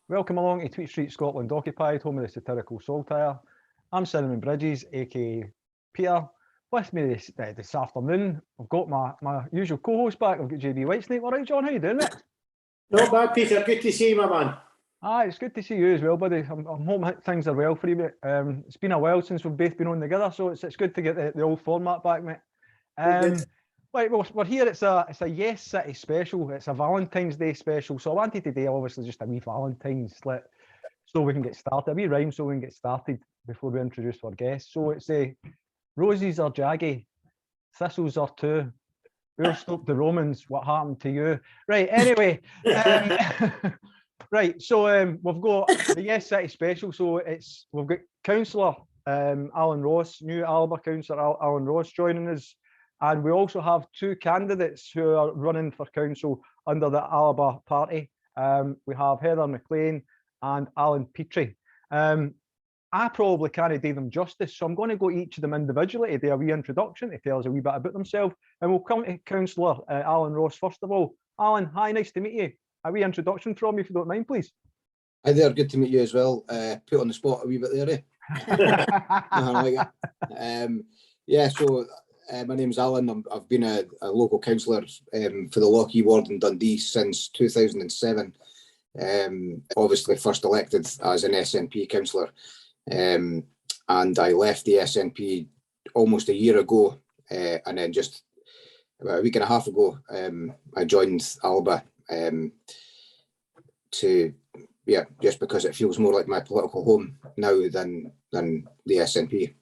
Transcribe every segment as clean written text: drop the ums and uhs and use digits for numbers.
Welcome along to Tweet Street Scotland Occupied, home of the satirical Saltire. I'm Cinnamon Bridges, aka Peter. With me this afternoon, I've got my usual co-host back. I've got JB Whitesnake. All right, John, how you doing, mate? Not bad, Peter. Good to see you, my man. It's good to see you as well, buddy. I'm hoping things are well for you, mate. It's been a while since we've both been on together, so it's good to get the old format back, mate. Right, well, we're here. It's a Yes City special. It's a Valentine's Day special. So I wanted to do obviously just a wee Valentine's slit, so we can get started. A wee rhyme so we can get started before we introduce our guests. So it's roses are jaggy, thistles are too. Where stopped the Romans? What happened to you? Right. Anyway, right. So we've got the Yes City special. So we've got councillor Alan Ross, new Alba councillor Alan Ross joining us. And we also have two candidates who are running for council under the Alba party. We have Heather McLean and Alan Petrie. I probably can't do them justice, so I'm going to go each of them individually to do a wee introduction to tell us a wee bit about themselves. And we'll come to Councillor Alan Ross first of all. Alan, hi, nice to meet you. A wee introduction from you, if you don't mind, please. Hi there, good to meet you as well. Put on the spot a wee bit there, Yeah, so my name's Alan. I've been a local councillor for the Lochee ward in Dundee since 2007. Obviously first elected as an SNP councillor, and I left the SNP almost a year ago, and then just about a week and a half ago I joined Alba just because it feels more like my political home now than the SNP.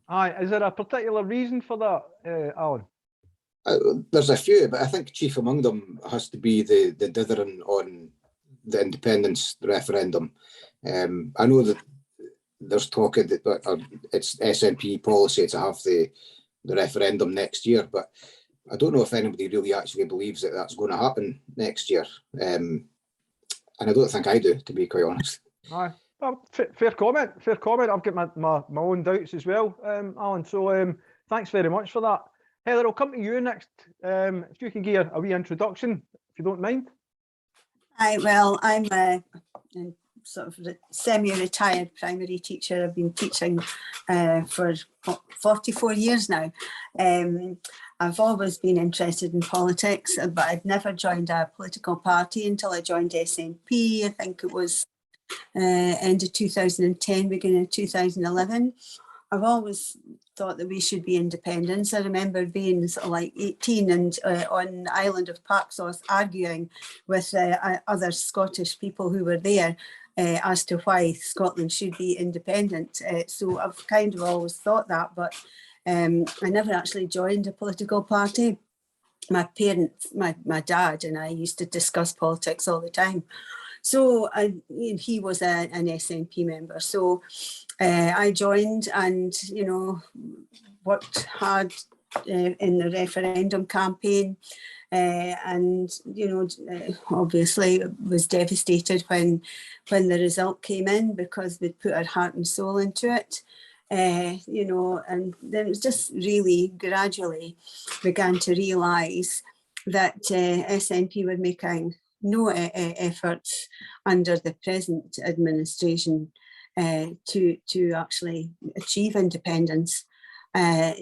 Aye, is there a particular reason for that, Alan? There's a few, but I think chief among them has to be the dithering on the independence referendum. I know that there's talk that it's SNP policy to have the referendum next year, but I don't know if anybody really actually believes that that's going to happen next year. And I don't think I do, to be quite honest. Aye. Fair comment. I've got my own doubts as well, Alan. So thanks very much for that. Heather, I'll come to you next. If you can give a wee introduction, if you don't mind. Hi, well, I'm a sort of semi-retired primary teacher. I've been teaching for 44 years now. I've always been interested in politics, but I'd never joined a political party until I joined SNP. I think it was end of 2010, beginning of 2011. I've always thought that we should be independent. I remember being sort of like 18 and on the island of Paxos arguing with other Scottish people who were there as to why Scotland should be independent. So I've kind of always thought that, but I never actually joined a political party. My parents, my dad and I used to discuss politics all the time. So he was an SNP member. So I joined and, worked hard in the referendum campaign. And, obviously was devastated when the result came in because we'd put our heart and soul into it. And then it was just really gradually began to realise that SNP were making no efforts under the present administration to actually achieve independence. There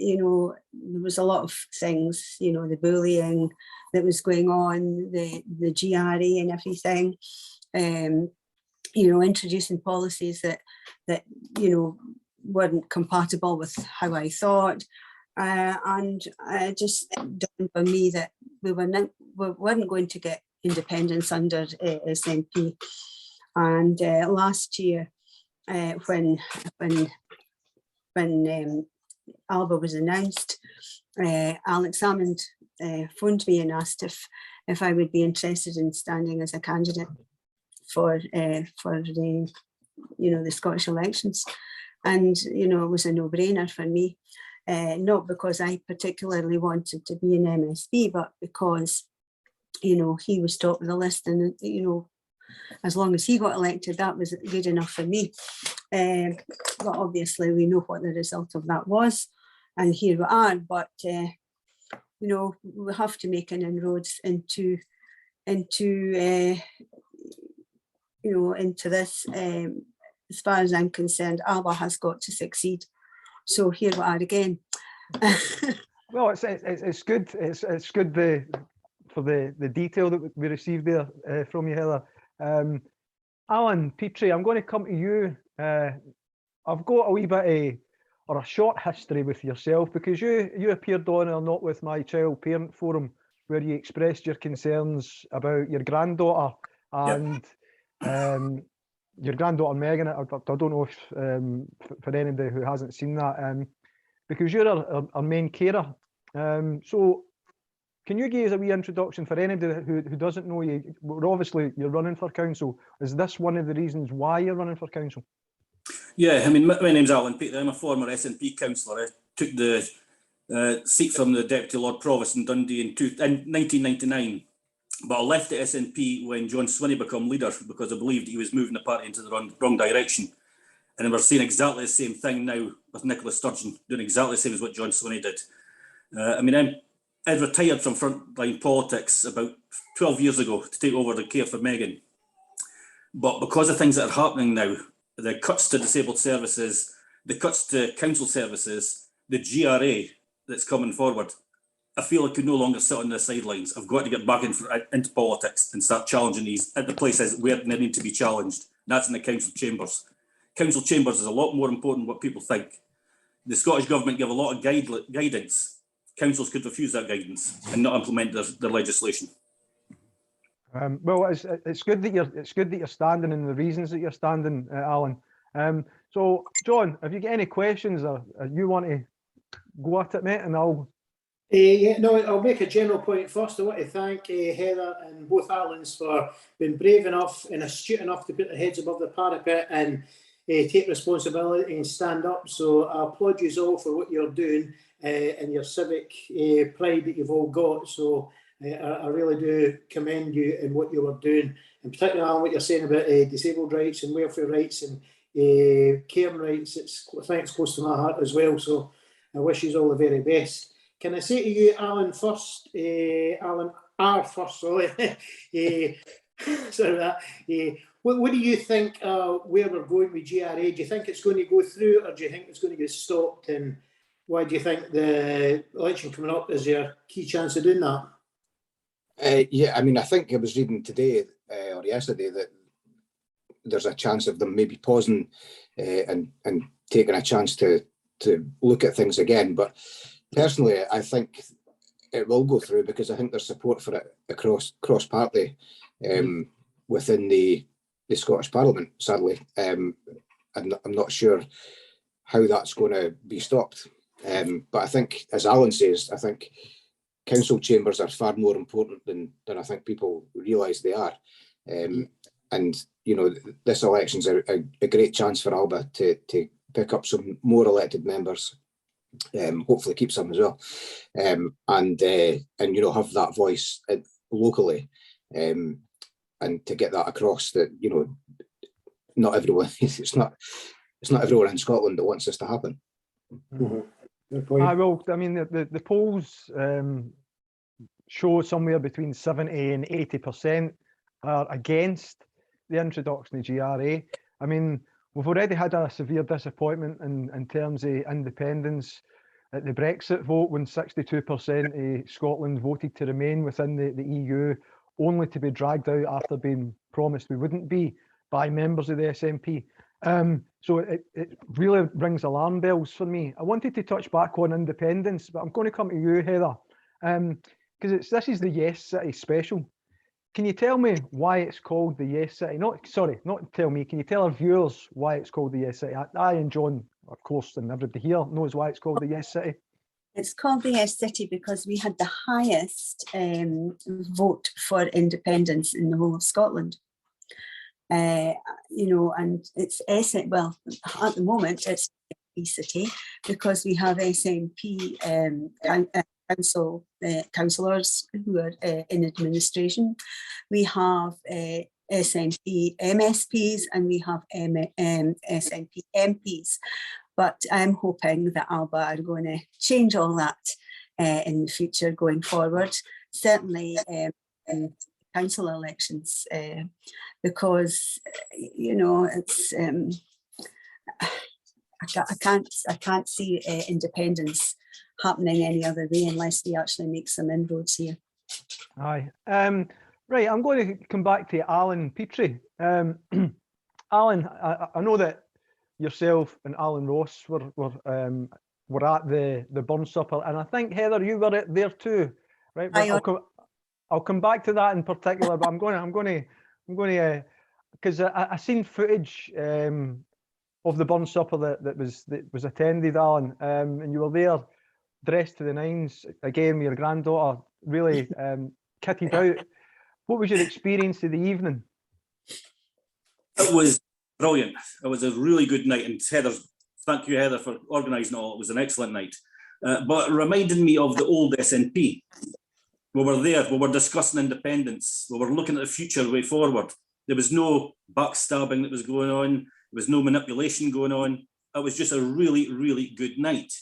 was a lot of things, the bullying that was going on, the GRE and everything, introducing policies that weren't compatible with how I thought. And it just dawned on me that we weren't going to get independence under SNP. And last year, when Alba was announced, Alex Salmond phoned me and asked if I would be interested in standing as a candidate for the Scottish elections. And it was a no-brainer for me, not because I particularly wanted to be an MSP, but because he was top of the list, and as long as he got elected, that was good enough for me. But obviously we know what the result of that was, and here we are. But we have to make an inroads into into this. As far as I'm concerned, Alba has got to succeed. So here we are again. Well, it's good. It's good for the detail that we received there from you, Heather. Alan Petrie, I'm going to come to you. I've got a wee bit or a short history with yourself, because you appeared on or Not With My Child Parent Forum, where you expressed your concerns about your granddaughter and your granddaughter Megan. I don't know if for anybody who hasn't seen that, because you're our main carer. So can you give us a wee introduction for anybody who doesn't know you? Well, obviously you're running for council. Is this one of the reasons why you're running for council? Yeah, I mean, my name's Alan Peter. I'm a former SNP councillor. I took the seat from the Deputy Lord Provost in Dundee in 1999, but I left the SNP when John Swinney became leader, because I believed he was moving the party into the wrong direction. And we're seeing exactly the same thing now with Nicola Sturgeon, doing exactly the same as what John Swinney did. I mean, I retired from frontline politics about 12 years ago to take over the care for Megan. But because of things that are happening now, the cuts to disabled services, the cuts to council services, the GRA that's coming forward, I feel I could no longer sit on the sidelines. I've got to get back into politics and start challenging these at the places where they need to be challenged. That's in the council chambers. Council chambers is a lot more important than what people think. The Scottish Government give a lot of guidance. Councils could refuse that guidance and not implement their legislation. Well, it's good that you're standing, and the reasons that you're standing, Alan. So, John, have you got any questions, or you want to go at it, mate? And I'll. Yeah, no, I'll make a general point first. I want to thank Heather and both Alans for being brave enough and astute enough to put their heads above the parapet and take responsibility and stand up. So I applaud you all for what you're doing and your civic pride that you've all got. So I really do commend you in what you were doing, and particularly on what you're saying about disabled rights and welfare rights and caring rights. I think it's close to my heart as well. So I wish you all the very best. Can I say to you, Alan, first, Alan R. first, sorry, sorry about that. What do you think where we're going with GRA? Do you think it's going to go through, or do you think it's going to get stopped? And why do you think the election coming up is your key chance of doing that? Yeah, I mean, I think I was reading today or yesterday that there's a chance of them maybe pausing and taking a chance to look at things again. But personally, I think it will go through, because I think there's support for it across cross-party within the Scottish Parliament, sadly. And I'm not sure how that's going to be stopped. But I think, as Alan says, I think council chambers are far more important than I think people realise they are. And, you know, this election's a great chance for Alba to pick up some more elected members. Hopefully keep some as well, and you know, have that voice locally, and to get that across that, you know, not everyone it's not everyone in Scotland that wants this to happen. Good point. I mean, the polls show somewhere between 70 and 80% are against the introduction of GRA. I mean, we've already had a severe disappointment in terms of independence at the Brexit vote, when 62% of Scotland voted to remain within the EU, only to be dragged out after being promised we wouldn't be by members of the SNP. So it really rings alarm bells for me. I wanted to touch back on independence, but I'm going to come to you, Heather, because this is the Yes City special. Can you tell me why it's called the Yes City? Not tell me. Can you tell our viewers why it's called the Yes City? I and John, of course, and everybody here knows why it's called the Yes City. It's called the Yes City because we had the highest vote for independence in the whole of Scotland. You know, and it's well, at the moment it's a city because we have SNP councillors who are in administration. We have SNP MSPs and we have SNP MPs. But I'm hoping that Alba are going to change all that in the future going forward. Certainly council elections, because you know it's I can't see independence happening any other way unless we actually make some inroads here. Aye. Right, I'm going to come back to Alan Petrie. Alan, I know that yourself and Alan Ross were at the burn supper, and I think Heather, you were there too, right? I'll come back to that in particular, but I'm going to because I seen footage of the burn supper that was attended, Alan, and you were there dressed to the nines again with your granddaughter, really kitted out. What was your experience of the evening? It was brilliant. It was a really good night, and Heather, thank you, Heather, for organising it all. It was an excellent night. But it reminded me of the old SNP. We were there, we were discussing independence, we were looking at the future way forward. There was no backstabbing that was going on, there was no manipulation going on. It was just a really, really good night.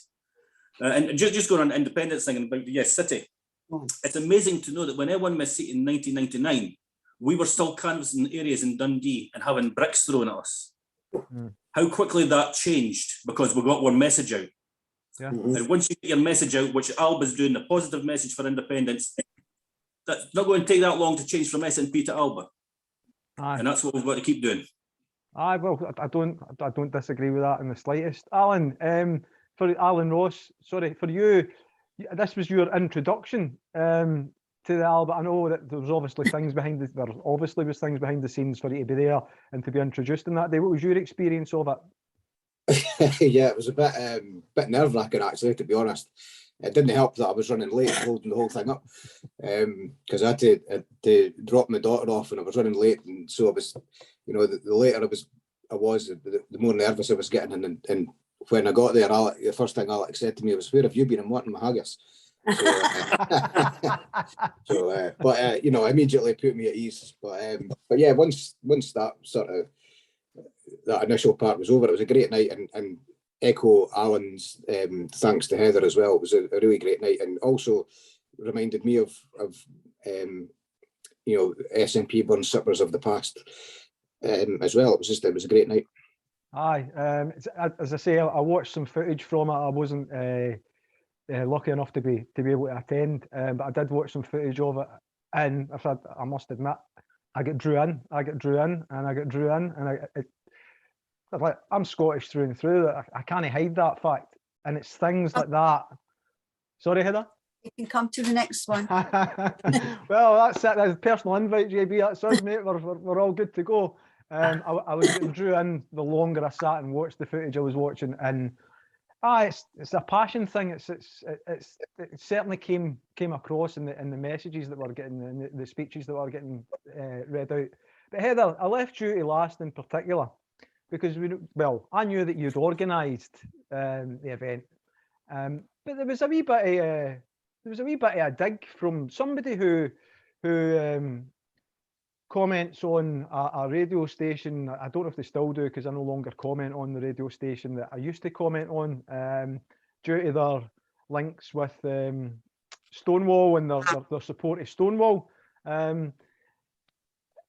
And just going on the independence thing about the Yes City, it's amazing to know that when I won my seat in 1999, we were still canvassing areas in Dundee and having bricks thrown at us. How quickly that changed because we got our message out. Yeah. And once you get your message out, which Alba's doing, the positive message for independence, that's not going to take that long to change from SNP to Alba. Aye. And that's what we've got to keep doing. Aye, well, I don't disagree with that in the slightest. Alan, for Alan Ross, sorry, for you, this was your introduction to the Alba. I know that there was obviously things behind the scenes for you to be there and to be introduced in that day. What was your experience of it? Yeah, it was a bit nerve-wracking actually, to be honest. It didn't help that I was running late and holding the whole thing up, because I had to drop my daughter off and I was running late, and so I was, you know, the later I was, the more nervous I was getting, and when I got there, the first thing Alex said to me was, "Where have you been? I'm wanting my haggis." But you know, immediately put me at ease. But yeah, once that sort of that initial part was over, it was a great night, and echo Alan's thanks to Heather as well. It was a really great night, and also reminded me of you know, SNP burn suppers of the past as well. It was a great night. Aye, as I say, I watched some footage from it. I wasn't lucky enough to be able to attend, but I did watch some footage of it, and I must admit, I got drew in, and I'm Scottish through and through. I can't hide that fact, and it's things like that. Sorry, Heather. You can come to the next one. Well, that's it. That's a personal invite, JB. That's us, mate. We're all good to go. I was getting drew in the longer I sat and watched the footage I was watching, and it's a passion thing. It certainly came across in the messages that were getting, in the speeches that were getting read out. But Heather, I left you to last in particular because I knew that you'd organised the event, but there was a wee bit of a dig from somebody who comments on a radio station. I don't know if they still do, because I no longer comment on the radio station that I used to comment on, due to their links with Stonewall and their support of Stonewall.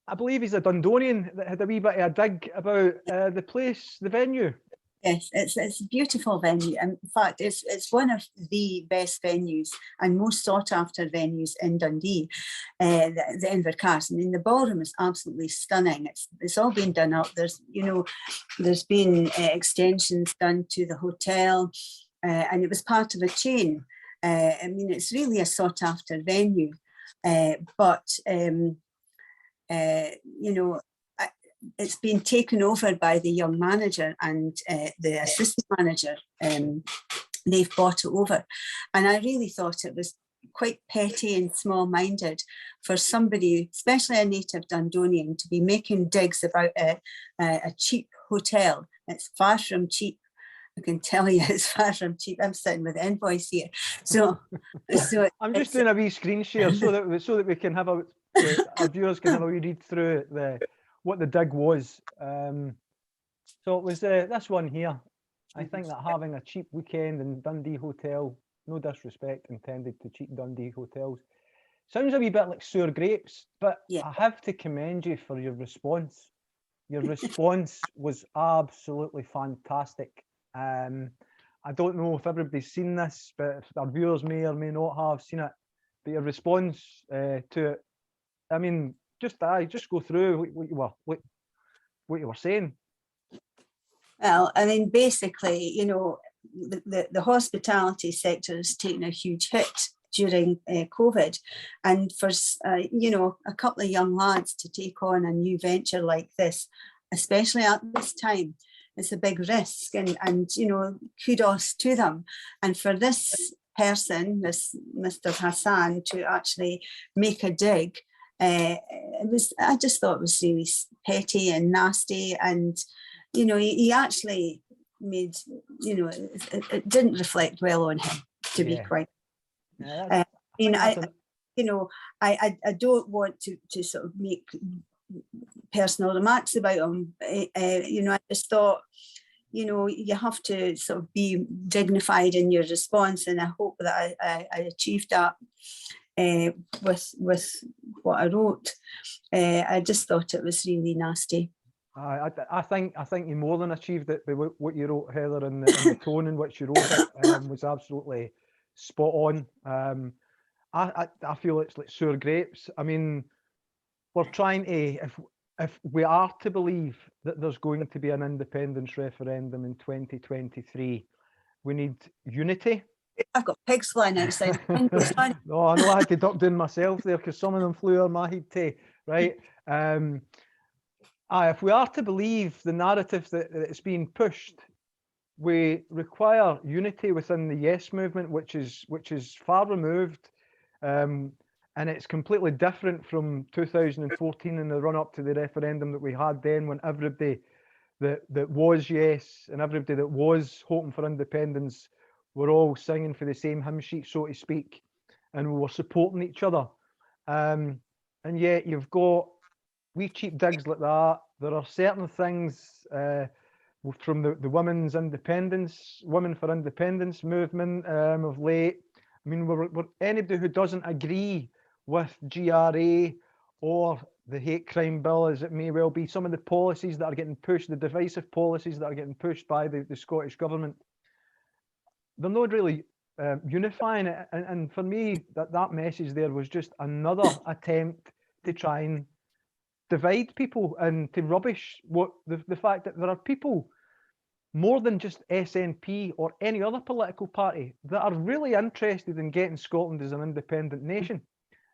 I believe he's a Dundonian that had a wee bit of a dig about the place, the venue. Yes, it's a beautiful venue. In fact, it's one of the best venues and most sought after venues in Dundee, the Invercars. I mean, the ballroom is absolutely stunning. It's all been done up. There's been extensions done to the hotel, and it was part of a chain. I mean, it's really a sought after venue, but it's been taken over by the young manager and the assistant manager. They've bought it over. And I really thought it was quite petty and small-minded for somebody, especially a native Dundonian, to be making digs about a cheap hotel. It's far from cheap. I can tell you it's far from cheap. I'm sitting with the invoice here. So I'm just doing a wee screen share so that we can have our viewers can have a wee read through what the dig was. So it was this one here. I think that having a cheap weekend in Dundee hotel, no disrespect intended to cheap Dundee hotels, sounds a wee bit like sour grapes, but Yeah. I have to commend you for your response. Your response was absolutely fantastic. I don't know if everybody's seen this, but our viewers may or may not have seen it. But your response to it, I mean, just go through what you were saying. Well, I mean, basically, you know, the hospitality sector has taken a huge hit during COVID, and for you know, a couple of young lads to take on a new venture like this, especially at this time, it's a big risk, and you know, kudos to them. And for this person, this Mr. Hassan, to actually make a dig, I just thought it was really petty and nasty, and you know, he actually made, you know, it didn't reflect well on him, to be quite. Yeah, you know, I don't want to sort of make personal remarks about him. You know, I just thought, you know, you have to sort of be dignified in your response, and I hope that I achieved that with what I wrote. I just thought it was really nasty. I think you more than achieved it by what you wrote, Heather, and the tone in which you wrote it was absolutely spot on. I feel it's like sour grapes. I mean, we're trying to, if we are to believe that there's going to be an independence referendum in 2023, we need unity. I've got pigs flying outside. No, I know I had to duck down myself there because some of them flew over my head too, right? If we are to believe the narrative that it's being pushed, we require unity within the Yes movement, which is far removed, and it's completely different from 2014 and the run up to the referendum that we had then, when everybody that was Yes and everybody that was hoping for independence were all singing for the same hymn sheet, so to speak, and we were supporting each other. And yet you've got wee cheap digs like that. There are certain things from the women for independence movement of late. I mean, we're anybody who doesn't agree with GRA or the hate crime bill, as it may well be, some of the policies that are getting pushed, the divisive policies that are getting pushed by the Scottish government, they're not really unifying it. And for me, that message there was just another attempt to try and divide people and to rubbish what the fact that there are people more than just SNP or any other political party that are really interested in getting Scotland as an independent nation.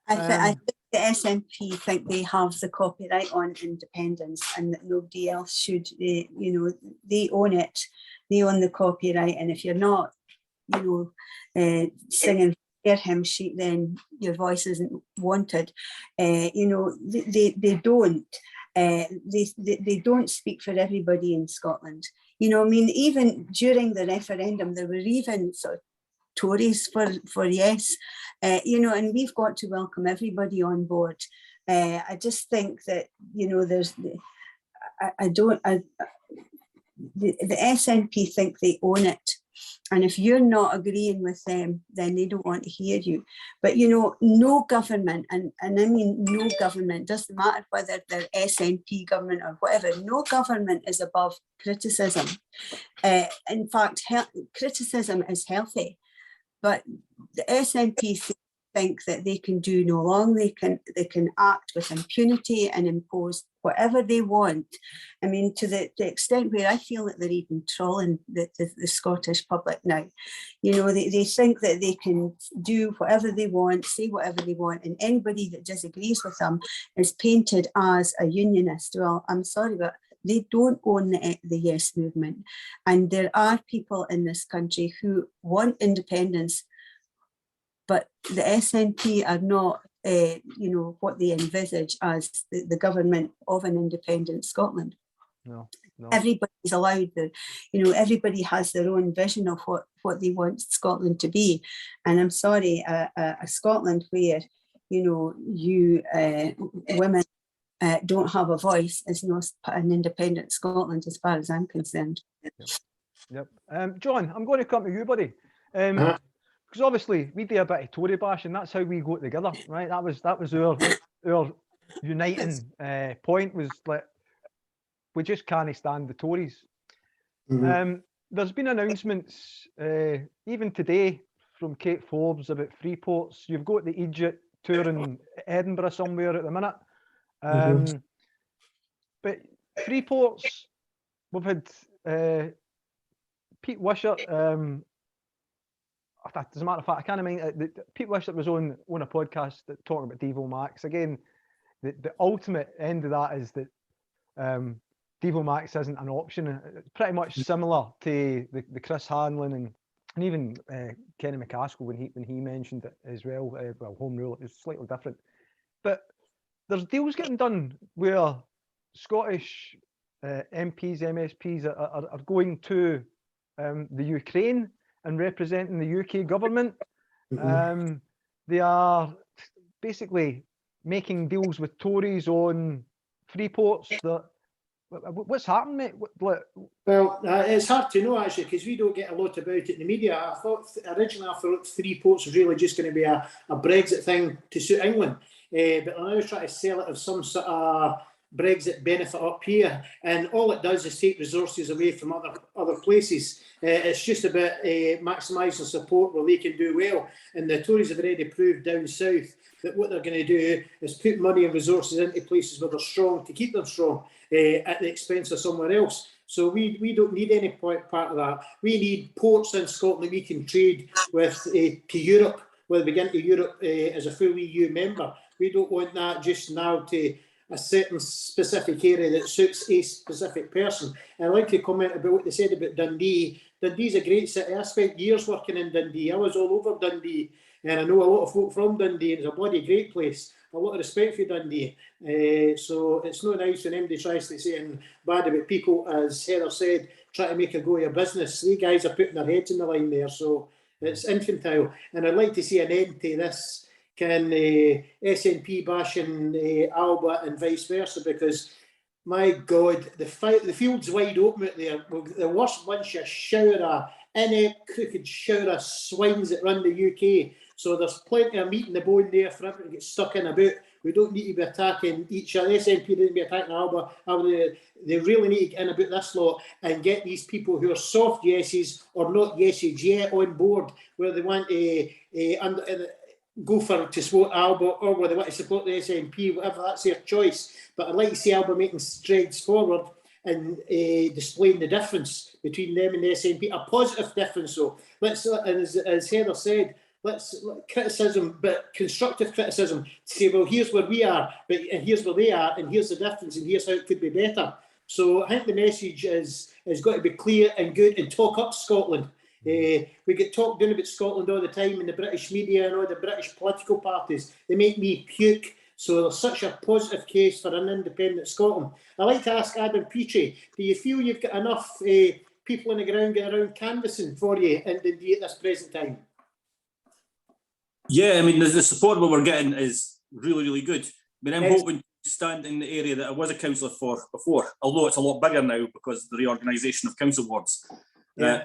I think the SNP think they have the copyright on independence and that nobody else should. You know, they own it. They own the copyright, and if you're not, you know, singing their hymn sheet, then your voice isn't wanted. You know, they don't. They don't speak for everybody in Scotland. You know, I mean, even during the referendum, there were even sort of Tories for Yes, you know, and we've got to welcome everybody on board. I just think that, you know, the SNP think they own it. And if you're not agreeing with them, then they don't want to hear you. But, you know, no government, and I mean no government, doesn't matter whether they're SNP government or whatever, no government is above criticism. In fact, criticism is healthy. But the SNP think that they can do no wrong. They can act with impunity and impose whatever they want. I mean, to the extent where I feel that they're even trolling the Scottish public now. You know, they think that they can do whatever they want, say whatever they want, and anybody that disagrees with them is painted as a unionist. Well, I'm sorry, but they don't own the Yes movement. And there are people in this country who want independence, but the SNP are not, you know, what they envisage as the government of an independent Scotland. No. Everybody's allowed you know, everybody has their own vision of what they want Scotland to be. And I'm sorry, a Scotland where, you know, you women don't have a voice is not an independent Scotland as far as I'm concerned. Yep. John, I'm going to come to you, buddy. because obviously we do a bit of Tory bashing. That's how we got together, right? That was our uniting point, was like we just can't stand the Tories. There's been announcements even today from Kate Forbes about free ports. You've got the Egypt tour in Edinburgh somewhere at the minute. But free ports, we've had Pete Wishart. As a matter of fact, I can't remember. Pete Wishart was on a podcast that talking about Devo Max. Again, the ultimate end of that is that Devo Max isn't an option. It's pretty much similar to the Chris Hanlon and even Kenny McCaskill when he mentioned it as well. Well, home rule is slightly different, but there's deals getting done where Scottish MPs, MSPs are going to the Ukraine and representing the UK government. They are basically making deals with Tories on free ports. What's happened, mate? Well, it's hard to know actually, because we don't get a lot about it in the media. I thought free ports was really just going to be a Brexit thing to suit England, but they're now trying to sell it as some sort of Brexit benefit up here, and all it does is take resources away from other places. It's just about maximising support where they can do well, and the Tories have already proved down south that what they're going to do is put money and resources into places where they're strong to keep them strong at the expense of somewhere else. So we don't need any part of that. We need ports in Scotland we can trade with to Europe, whether we get into Europe as a full EU member. We don't want that just now to a certain specific area that suits a specific person. And I'd like to comment about what they said about Dundee. Dundee's a great city. I spent years working in Dundee. I was all over Dundee, and I know a lot of folk from Dundee. It's a bloody great place. A lot of respect for Dundee. So it's not nice when anybody tries to say bad about people, as Heather said, try to make a go of your business. These guys are putting their heads in the line there, so it's infantile. And I'd like to see an end to this SNP bashing Alba and vice versa, because my God, the field's wide open out there. The worst bunch of crooked shower of swines that run the UK. So there's plenty of meat in the bone there for everyone to get stuck in about. We don't need to be attacking each other. SNP didn't be attacking Alba. They really need to get in about this lot and get these people who are soft yeses or not yeses yet on board, where they want to go to support Alba, or whether they want to support the SNP, whatever, that's their choice. But I'd like to see Alba making strides forward and displaying the difference between them and the SNP, a positive difference. So as Heather said, let's criticism, but constructive criticism, to say, well, here's where we are, and here's where they are, and here's the difference, and here's how it could be better. So I think the message has got to be clear and good, and talk up Scotland. We get talked down about Scotland all the time in the British media and all the British political parties. They make me puke. So there's such a positive case for an independent Scotland. I'd like to ask Adam Petrie, do you feel you've got enough people on the ground getting around canvassing for you in Dundee at this present time? Yeah, I mean, the support what we're getting is really, really good. I mean, I'm hoping to stand in the area that I was a councillor for before, although it's a lot bigger now because of the reorganisation of council wards. Yeah.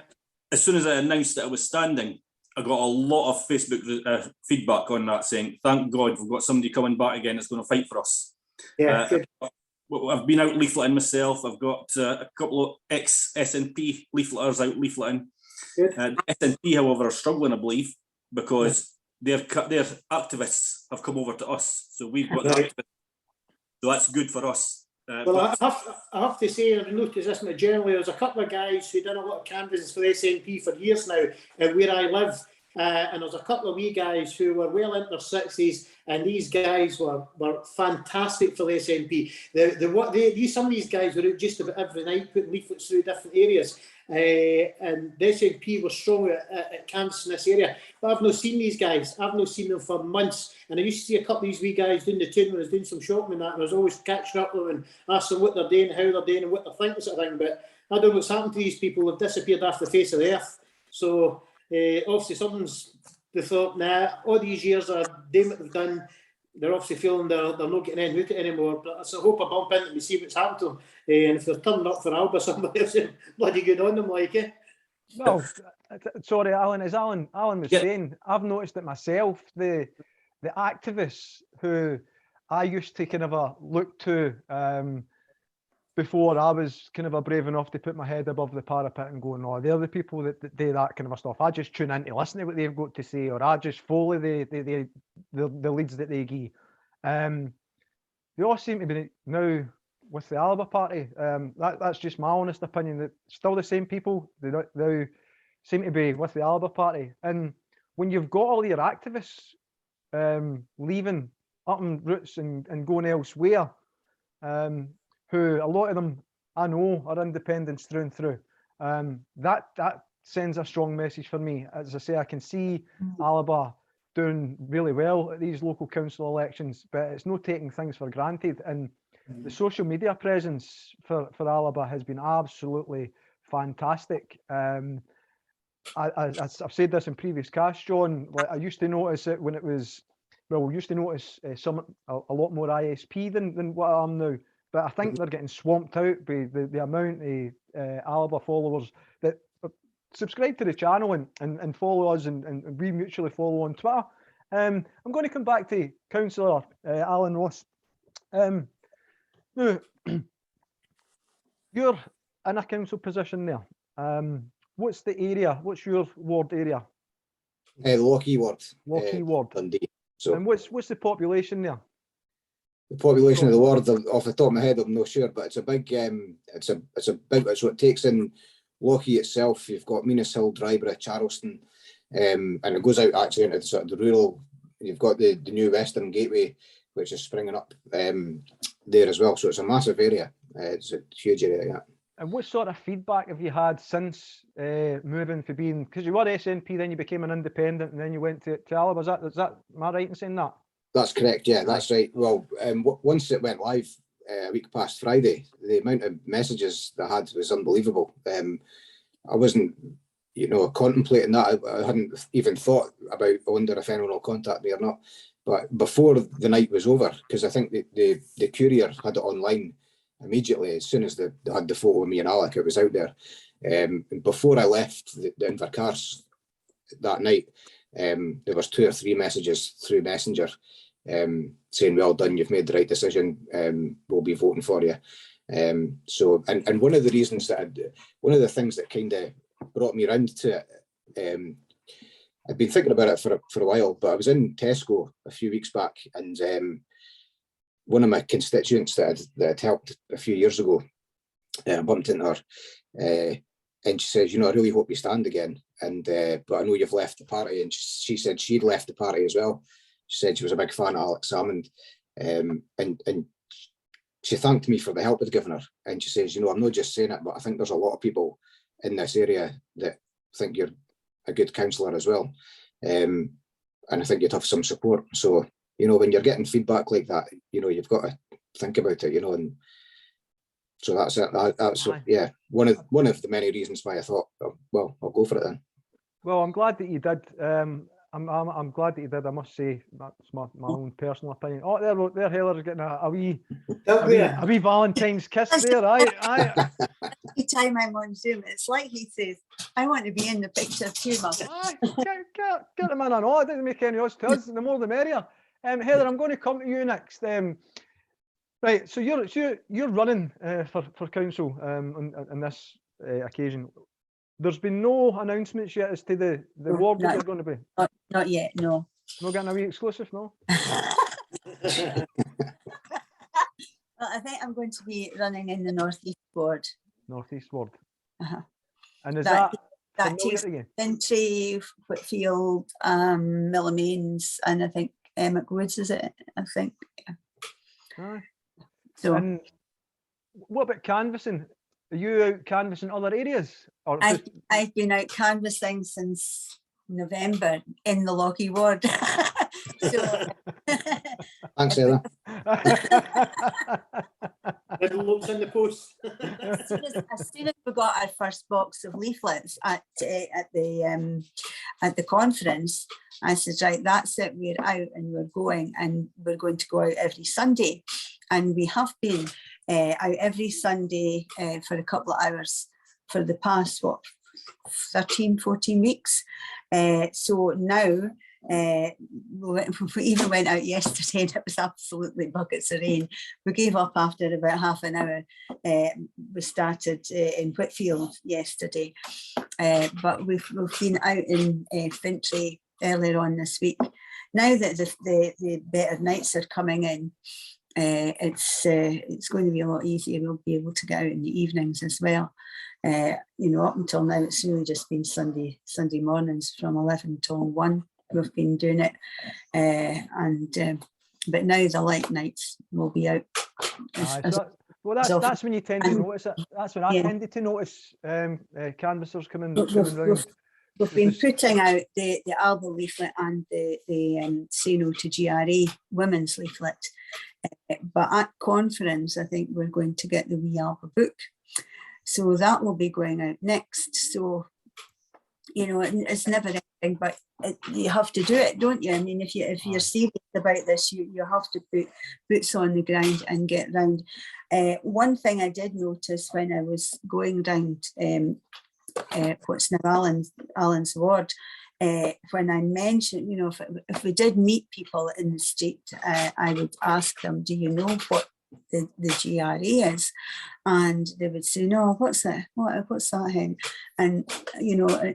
As soon as I announced that I was standing, I got a lot of Facebook feedback on that saying, thank God we've got somebody coming back again that's going to fight for us. Yeah, good. I've been out leafleting myself. I've got a couple of ex-SNP leafleters out leafleting. The SNP, however, are struggling, I believe, because their activists have come over to us. So we've got the activists. So that's good for us. Well, I have to say, I've noticed this more generally, there's a couple of guys who've done a lot of canvassing for the SNP for years now, where I live, and there's a couple of wee guys who were well into their 60s, and these guys were fantastic for the SNP. Some of these guys were out just about every night putting leaflets through different areas, and the SNP was strong at canvassing this area. But I've not seen these guys. I've not seen them for months. And I used to see a couple of these wee guys doing the tune when I was doing some shopping and that, and I was always catching up with them and asking what they're doing, how they're doing, and what they're thinking, sort of thing. But I don't know what's happened to these people. They've disappeared off the face of the earth. So obviously they thought, nah, all these years of doing what they've done, they're obviously feeling they're not getting in with it anymore. But so I hope I bump into them and see what's happened to them. And if they're turning up for Alba, somebody else, bloody good on them, like it. Well, sorry, Alan, as Alan was Yep. saying, I've noticed it myself, the activists who I used to kind of look to before I was kind of brave enough to put my head above the parapet and go, no, they're the people that do that kind of stuff. I just tune in to listen to what they've got to say, or I just follow the leads that they give. They all seem to be now with the Alba party. That's just my honest opinion, that still the same people, they now seem to be with the Alba party. And when you've got all your activists leaving Upton roots and going elsewhere, who a lot of them I know are independents through and through, that sends a strong message for me. As I say, I can see Alba doing really well at these local council elections, but it's no taking things for granted. And the social media presence for Alba has been absolutely fantastic. I've said this in previous casts, John. Like, I used to notice it when it was, well, we used to notice a lot more ISP than what I am now. But I think they're getting swamped out by the amount of Alba followers that subscribe to the channel and follow us, and we mutually follow on Twitter. I'm going to come back to Councillor Alan Ross. Now, you're in a council position there. What's the area? What's your ward area? Lochie ward. Lochie ward. Dundee. So, and what's the population there? the population of the ward, off the top of my head, I'm not sure, but it's a big. It's what takes in Lochie itself. You've got Minas Hill, Dryborough, Charleston, and it goes out actually into sort of the rural. You've got the new Western Gateway, which is springing up there as well. So it's a massive area. It's a huge area. Yeah. And what sort of feedback have you had since moving to being, because you were SNP, then you became an independent, and then you went to Alba? Is that, am I right in saying that? That's correct. Yeah, that's right. Well, once it went live a week past Friday, the amount of messages that I had was unbelievable. I wasn't, contemplating that. I hadn't even thought about, I wonder if anyone will contact me or not. But before the night was over, because I think the courier had it online immediately as soon as they had the photo of me and Alec, it was out there. Before I left the Invercars that night, there was 2 or 3 messages through Messenger saying, well done, you've made the right decision, we'll be voting for you. So one of the reasons one of the things that kind of brought me around to it, I've been thinking about it for a while, but I was in Tesco a few weeks back, and one of my constituents that had helped a few years ago, I bumped into her, and she says, I really hope you stand again. And but I know you've left the party. And she said she'd left the party as well. She said she was a big fan of Alex Salmond, and she thanked me for the help I'd given her. And she says, I'm not just saying it, but I think there's a lot of people in this area that think you're a good councillor as well, and I think you'd have some support. So when you're getting feedback like that, you've got to think about it, and so that's it. That's yeah, one of the many reasons why I thought, well, I'll go for it then. Well, I'm glad that you did. I'm glad that you did. I must say, that's my own personal opinion. Oh, there, Heather's getting a wee Valentine's kiss there. Aye. Every time I'm on Zoom, it's like he says, "I want to be in the picture too, Mum." Get the man on. Oh, it doesn't make any odds to us. The more the merrier. Heather, I'm going to come to you next. Right, so you're running for council on this occasion. There's been no announcements yet as to the ward that you're going to be. Not yet, no. Not getting a wee exclusive, no. Well, I think I'm going to be running in the North East ward. North East ward. Uh-huh. And is that takes Entry, Whitfield, Millamains, and I think Emmett Woods, is it? I think. Aye. So. And what about canvassing? Are you out canvassing other areas? Or I've been out canvassing since November in the Lochie ward. So thanks, Heather. Envelopes in the post. as soon as we got our first box of leaflets at the conference, I said, right, that's it, we're out and we're going, and we're going to go out every Sunday. And we have been out every Sunday for a couple of hours for the past, 13, 14 weeks. So now, we even went out yesterday and it was absolutely buckets of rain. We gave up after about half an hour. We started in Whitfield yesterday, but we've been out in Fintry earlier on this week. Now that the better nights are coming in, it's going to be a lot easier. We'll be able to get out in the evenings as well. You know, up until now, it's really just been Sunday mornings from 11 till 1. We've been doing it, but now the light nights will be out. That's when you tend to notice it. That's when I tended to notice canvassers coming round. We've been putting out the Alba leaflet and the Say No to GRA women's leaflet. But at conference, I think we're going to get the wee Alba book. So that will be going out next. So, you know, it's never ending, but you have to do it, don't you? I mean, if you're serious about this, you have to put boots on the ground and get round. One thing I did notice when I was going round what's now Alan's ward, when I mentioned, you know, if we did meet people in the street, I would ask them, do you know what the GRA is? And they would say, no, what's that? What's that hen? And you know,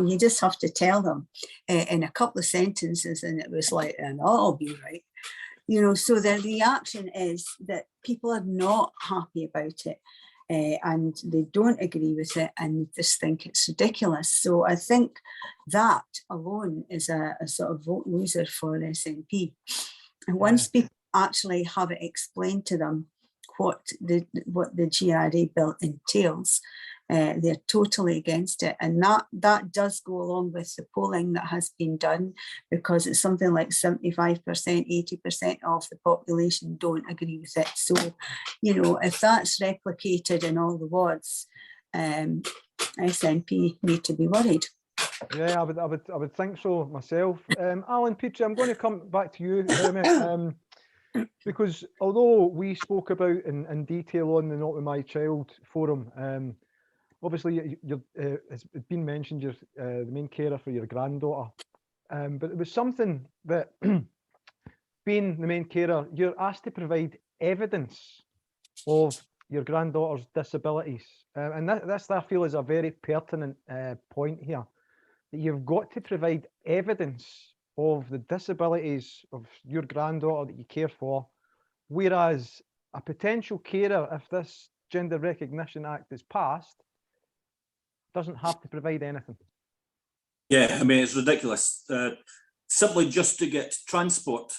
you just have to tell them in a couple of sentences, and it was like, and I'll be right. You know, so the reaction is that people are not happy about it. And they don't agree with it and just think it's ridiculous. So I think that alone is a sort of vote loser for SNP. And once people actually have it explained to them what the GRA bill entails, they're totally against it. And that does go along with the polling that has been done, because it's something like 75%, 80% of the population don't agree with it. So, you know, if that's replicated in all the wards, SNP need to be worried. Yeah, I would think so myself. Alan, Petrie, I'm going to come back to you in a minute, because although we spoke about in detail on the Not With My Child forum, obviously, it's been mentioned you're the main carer for your granddaughter, but it was something that, being the main carer, you're asked to provide evidence of your granddaughter's disabilities, and this I feel is a very pertinent point here, that you've got to provide evidence of the disabilities of your granddaughter that you care for, whereas a potential carer, if this Gender Recognition Act is passed, doesn't have to provide anything. Yeah, I mean, it's ridiculous. Simply just to get transport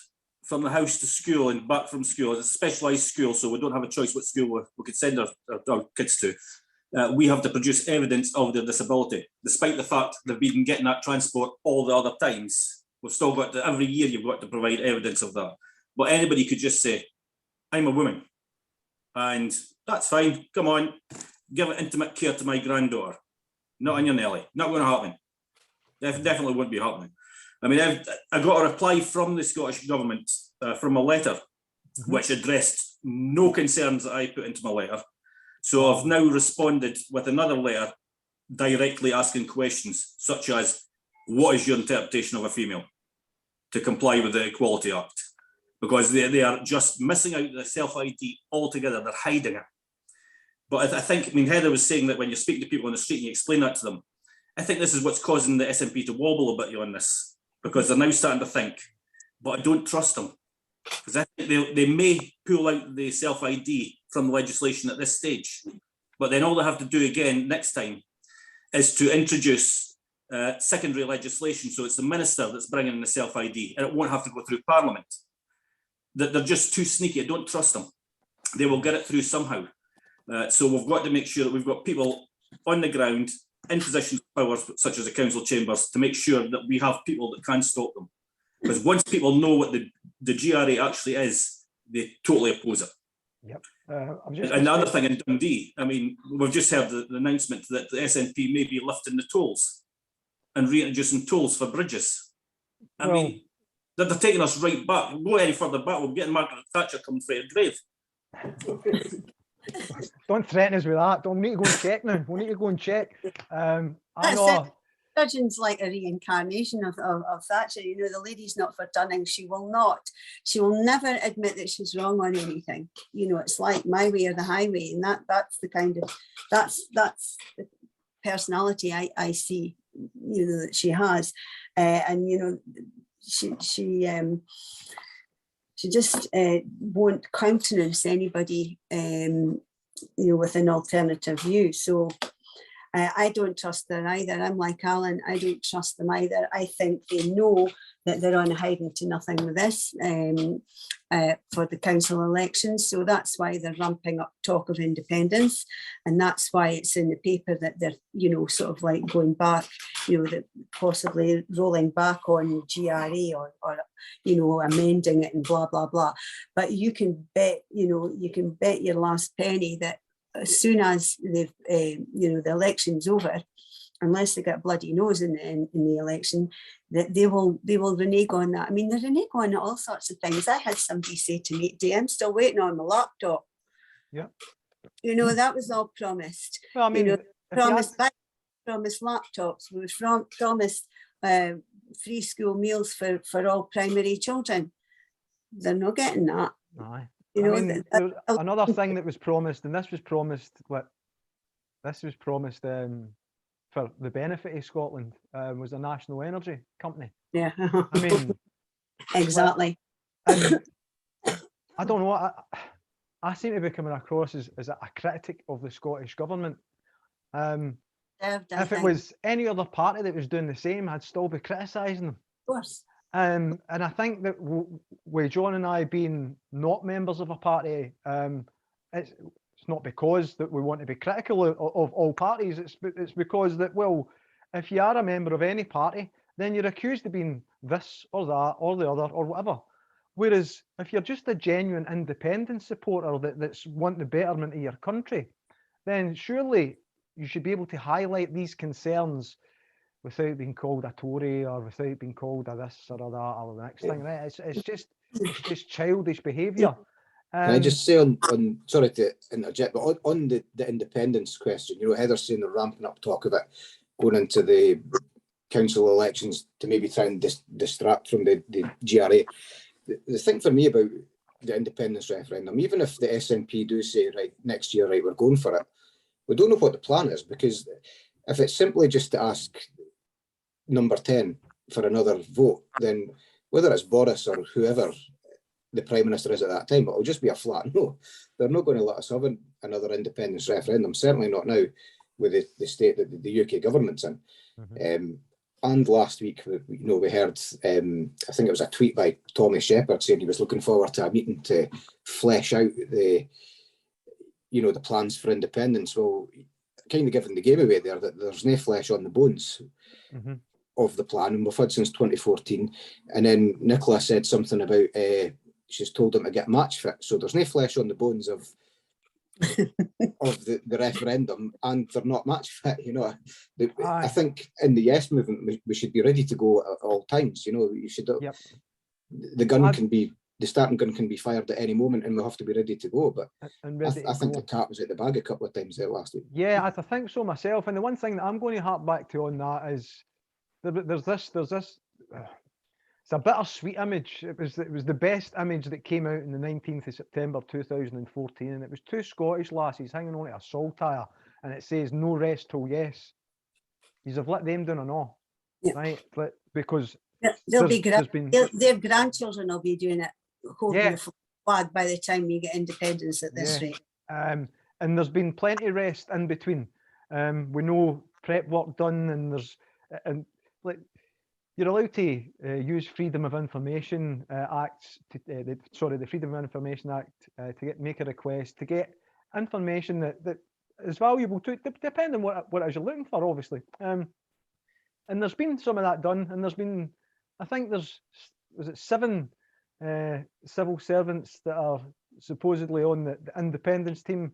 from the house to school and back from school, it's a specialised school, so we don't have a choice what school we could send our kids to. We have to produce evidence of their disability, despite the fact they've been getting that transport all the other times. We've still got to, every year you've got to provide evidence of that. But anybody could just say, I'm a woman, and that's fine, come on, give intimate care to my granddaughter. Not on your Nelly, not going to happen. Definitely won't be happening. I mean, I got a reply from the Scottish Government from a letter which addressed no concerns that I put into my letter. So I've now responded with another letter directly asking questions such as, what is your interpretation of a female, to comply with the Equality Act? Because they are just missing out the self-ID altogether, they're hiding it. But I think, I mean, Heather was saying that when you speak to people on the street and you explain that to them, I think this is what's causing the SNP to wobble a bit on this, because they're now starting to think, but I don't trust them. Because I think they may pull out the self-ID from the legislation at this stage, but then all they have to do again next time is to introduce secondary legislation. So it's the minister that's bringing in the self-ID, and it won't have to go through Parliament. They're just too sneaky. I don't trust them. They will get it through somehow. So we've got to make sure that we've got people on the ground in positions of power, such as the council chambers, to make sure that we have people that can stop them. Because once people know what the GRA actually is, they totally oppose it. Yep. And the other thing in Dundee, I mean, we've just heard the announcement that the SNP may be lifting the tolls and reintroducing tolls for bridges. I mean, they're taking us right back. We'll go any further back, we'll be getting Margaret Thatcher coming for your grave. Don't threaten us with that. Don't need to go and check now. We need to go and check. I That's know. it. Sturgeon's like a reincarnation of Thatcher. You know, the lady's not for dunning. She will never admit that she's wrong on anything. You know, it's like my way or the highway, and that's the personality I see, you know, that she has. And you know, she just won't countenance anybody, you know, with an alternative view. So I don't trust her either. I'm like Alan, I don't trust them either. I think they know that they're on hiding to nothing with this for the council elections. So that's why they're ramping up talk of independence. And that's why it's in the paper that they're, you know, sort of like going back, you know, that possibly rolling back on GRA or you know, amending it and blah, blah, blah. But you can bet, you know, you can bet your last penny that as soon as they've, you know, the election's over, unless they get bloody nose in the election, that they will renege on that. I mean, they renege on all sorts of things. I had somebody say to me today, I'm still waiting on my laptop. Yeah. You know, that was all promised. Well, I mean, you know, promised laptops. We were promised free school meals for all primary children. They're not getting that. Aye. You know, I mean, another thing that was promised, and this was promised for the benefit of Scotland, was a national energy company. Yeah. I mean, exactly. And I don't know. I seem to be coming across as a critic of the Scottish government. If it was any other party that was doing the same, I'd still be criticising them. Of course. And I think that with John and I being not members of a party, it's not because that we want to be critical of all parties. It's because that, well, if you are a member of any party, then you're accused of being this or that or the other or whatever. Whereas if you're just a genuine independent supporter that's wanting the betterment of your country, then surely you should be able to highlight these concerns without being called a Tory or without being called a this or a that or the next thing. Right? It's just childish behaviour. Can I just say on sorry to interject, but on the independence question, you know, Heather's saying they're ramping up talk of it going into the council elections to maybe try and distract from the GRA. The thing for me about the independence referendum, even if the SNP do say, right, next year, right, we're going for it, we don't know what the plan is, because if it's simply just to ask number 10 for another vote, then whether it's Boris or whoever the Prime Minister is at that time, it'll just be a flat no. They're not going to let us have another independence referendum, certainly not now with the state that the UK government's in. Mm-hmm. And last week, we heard, I think it was a tweet by Tommy Shepherd saying he was looking forward to a meeting to flesh out the plans for independence. Well, kind of giving the game away there that there's no flesh on the bones mm-hmm. of the plan, and we've had since 2014. And then Nicola said something about she's told them to get match fit, so there's no flesh on the bones of the referendum, and they're not match fit. You know, I think in the Yes movement we should be ready to go at all times. You know, you should. Yep. The starting gun can be fired at any moment, and we'll have to be ready to go. But I think the cat was at the bag a couple of times there last week. Yeah, I think so myself. And the one thing that I'm going to harp back to on that is there's this. It's a bittersweet image. It was the best image that came out in the 19th of September 2014, and it was two Scottish lassies hanging on to a saltire, and it says "No rest till yes." You've let them down and all, right? Because their grandchildren will be doing it, holding the flag by the time you get independence at this rate. And there's been plenty of rest in between. We know prep work done, you're allowed to use Freedom of Information Act, the Freedom of Information Act, to make a request to get information that is valuable to, depending on what it is you're looking for, obviously. And there's been some of that done, and there's been, I think was it 7 civil servants that are supposedly on the independence team.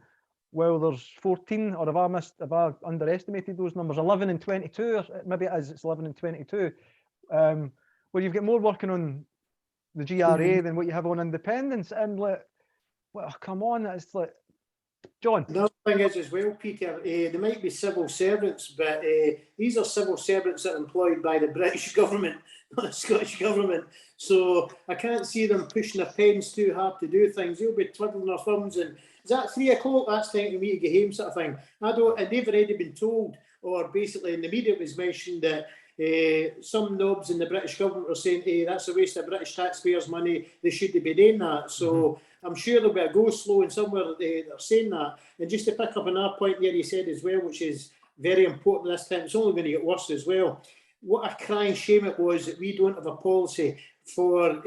Well, there's 14, or have I underestimated those numbers? 11 and 22, or maybe it's 11 and 22. Where you've got more working on the GRA than what you have on independence, and well, come on, it's like John? Another thing is as well, Peter, they might be civil servants, but these are civil servants that are employed by the British government, not the Scottish government. So I can't see them pushing their pens too hard to do things. They'll be twiddling their thumbs and, is that 3 o'clock? That's time for me to get home, sort of thing. And they've already been told, or basically in the media it was mentioned that some knobs in the British government are saying, hey, that's a waste of British taxpayers' money, they shouldn't be doing that. So I'm sure there'll be a go slow and somewhere they're saying that. And just to pick up another point there, he said as well, which is very important this time, it's only going to get worse as well. What a crying shame it was that we don't have a policy for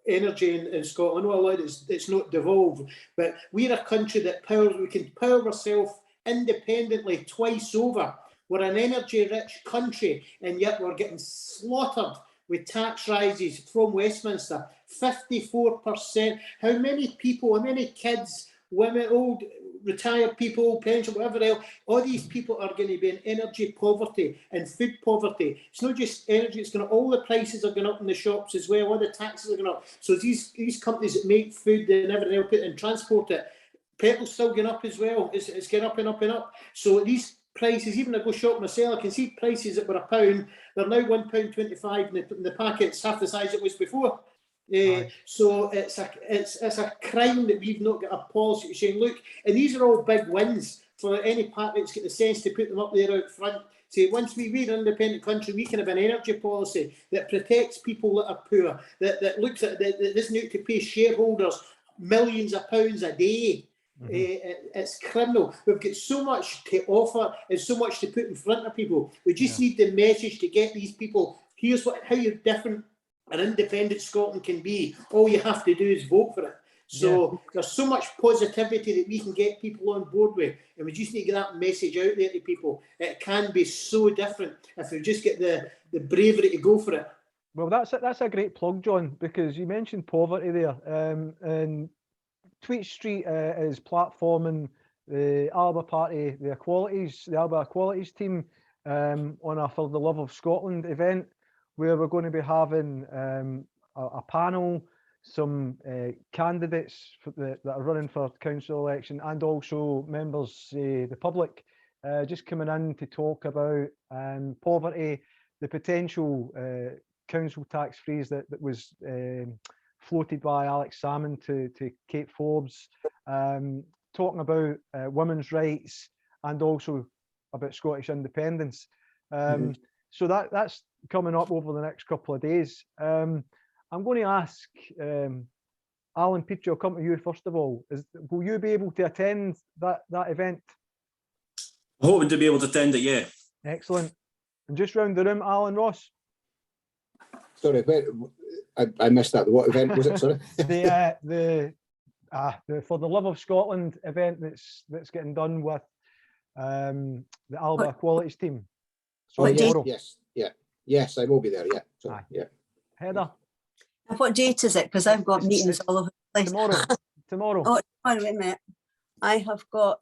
energy in Scotland. I know a lot it's not devolved, but we're a country that we can power ourselves independently twice over. We're an energy-rich country, and yet we're getting slaughtered with tax rises from Westminster. 54%. How many people, how many kids, women, old, retired people, pension, whatever else, all these people are going to be in energy poverty and food poverty. It's not just energy, it's going to, all the prices are going up in the shops as well, all the taxes are going up. So these companies that make food and everything else, put and transport it, petrol's still going up as well. It's going up and up and up. So these prices, even I go shop myself, I can see prices that were £1, they're now £1.25 in the packets, half the size it was before. So it's a crime that we've not got a policy saying, look, and these are all big wins for any party that's got the sense to put them up there out front. Say, once we're an independent country, we can have an energy policy that protects people that are poor, that looks at that doesn't need to pay shareholders millions of pounds a day. It's criminal. We've got so much to offer and so much to put in front of people. We just need the message to get these people. Here's how you're different. An independent Scotland can be. All you have to do is vote for it. So there's so much positivity that we can get people on board with, and we just need to get that message out there to people. It can be so different if we just get the bravery to go for it. Well, that's a great plug, John, because you mentioned poverty there, and Tweet Street is platforming the Alba Party, the Alba Equalities team on a For the Love of Scotland event, where we're going to be having a panel, some candidates that are running for council election, and also members, the public, just coming in to talk about poverty, the potential council tax freeze that was floated by Alex Salmon to Kate Forbes, talking about women's rights and also about Scottish independence. So that's coming up over the next couple of days. I'm going to ask Alan, Peter, I'll come to you first of all. Will you be able to attend that event? I'm hoping to be able to attend it, yeah. Excellent. And just round the room, Alan Ross. Sorry, I missed that. What event was it? Sorry. the For the Love of Scotland event that's getting done with the Alba Equalities team. So yes, I will be there. Yeah, so, yeah. Heather. What date is it? Because I've got meetings all over the place. Tomorrow. Oh, wait a minute. I have got,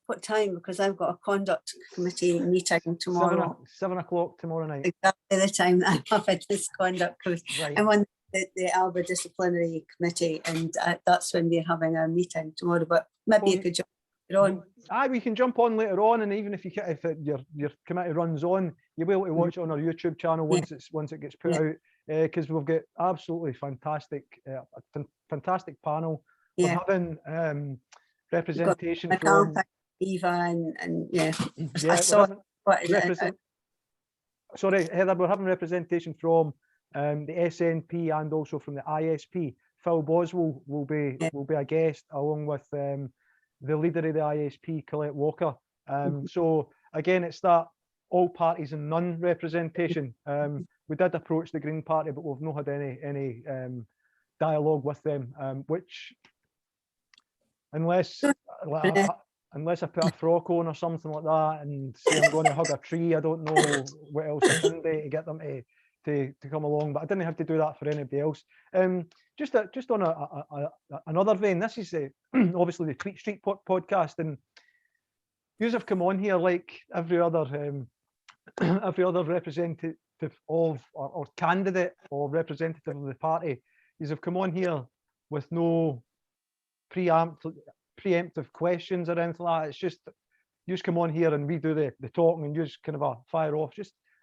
what time? Because I've got a conduct committee meeting tomorrow. 7 o'clock tomorrow night. Exactly the time that I'm having this conduct committee. Right. I'm on the Alba disciplinary committee, and that's when we're having our meeting tomorrow. But maybe you could jump on. We can jump on later on, and even if your committee runs on, you'll be able to watch it on our YouTube channel once it gets put out. Because we've got absolutely fantastic panel. We're having representation from Eva and sorry, Heather, we're having representation from the SNP and also from the ISP. Phil Boswell will be a guest, along with the leader of the ISP, Colette Walker. So again, it's that all parties and none representation. We did approach the Green Party, but we've not had any dialogue with them, which unless I put a frock on or something like that and say I'm going to hug a tree, I don't know what else I can do to get them to come along. But I didn't have to do that for anybody else. Just on another vein, this is obviously the Tweet Street podcast, and you have come on here like every other representative of or candidate or representative of the party. You have come on here with no preemptive questions or anything like that. It's just you just come on here and we do the talking and you just kind of fire off.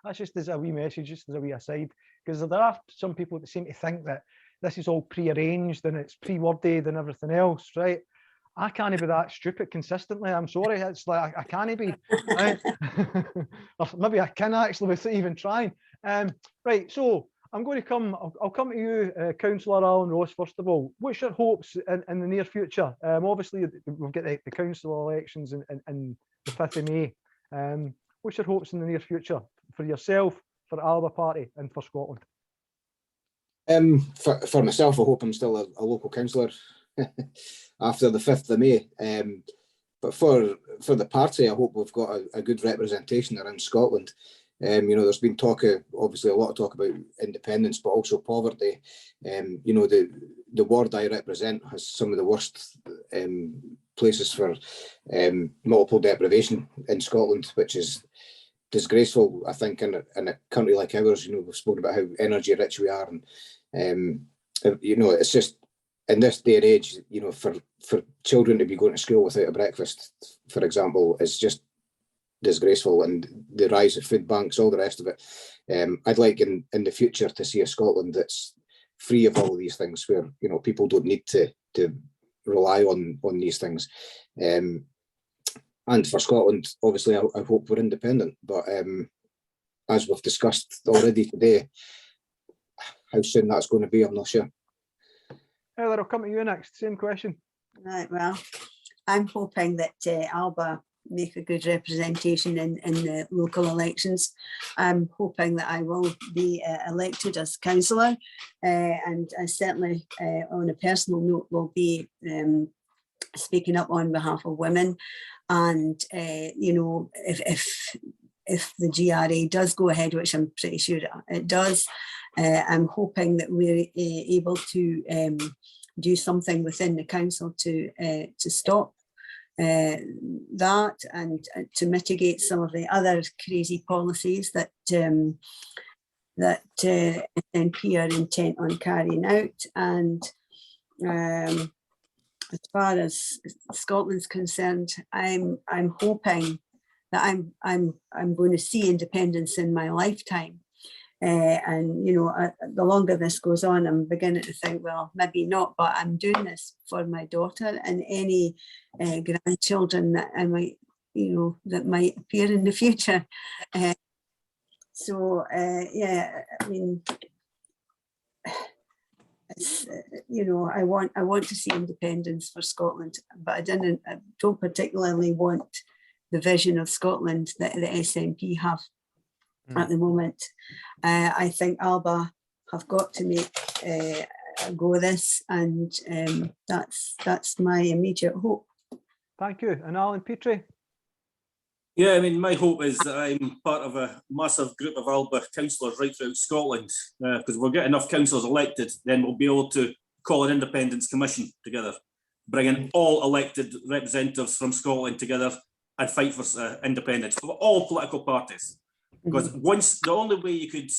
That's just as a wee message, just as a wee aside, because there are some people that seem to think that this is all pre-arranged and it's pre-worded and everything else, right? I can't be that stupid consistently. I'm sorry. It's like I can't be. Right? Or maybe I can actually without even trying. Right. So I'm going to come. I'll come to you, Councillor Alan Ross. First of all, what's your hopes in the near future? Obviously, we've got the council elections in the 5th of May. What's your hopes in the near future for yourself, for Alba Party, and for Scotland? For myself, I hope I'm still a local councillor after the 5th of May. But for the party, I hope we've got a good representation around Scotland. There's been obviously a lot of talk about independence, but also poverty. The ward I represent has some of the worst places for multiple deprivation in Scotland, which is disgraceful, I think, in a country like ours. We've spoken about how energy rich we are, and it's just in this day and age, for children to be going to school without a breakfast, for example, is just disgraceful. And the rise of food banks, all the rest of it. I'd like in the future to see a Scotland that's free of all of these things, where people don't need to rely on these things. And for Scotland, obviously, I hope we're independent. But as we've discussed already today, how soon that's going to be, I'm not sure. Heather, I'll come to you next. Same question. Right, well, I'm hoping that Alba make a good representation in the local elections. I'm hoping that I will be elected as councillor, and I certainly, on a personal note, will be speaking up on behalf of women. And if the GRA does go ahead, which I'm pretty sure it does, I'm hoping that we're able to do something within the council to stop that, and to mitigate some of the other crazy policies that SNP are intent on carrying out. And as far as Scotland's concerned, I'm hoping that I'm going to see independence in my lifetime. And the longer this goes on, I'm beginning to think, well, maybe not, but I'm doing this for my daughter and any grandchildren that I might, that might appear in the future. Yeah, I mean, it's, I want to see independence for Scotland, but I don't particularly want the vision of Scotland that the SNP have at the moment. I think Alba have got to make a go of this, and that's my immediate hope. Thank you. And Alan Petrie? Yeah, I mean, my hope is that I'm part of a massive group of Alba councillors right throughout Scotland, because if we'll get enough councillors elected, then we'll be able to call an independence commission together, bringing all elected representatives from Scotland together and fight for independence for all political parties. Because the only way you could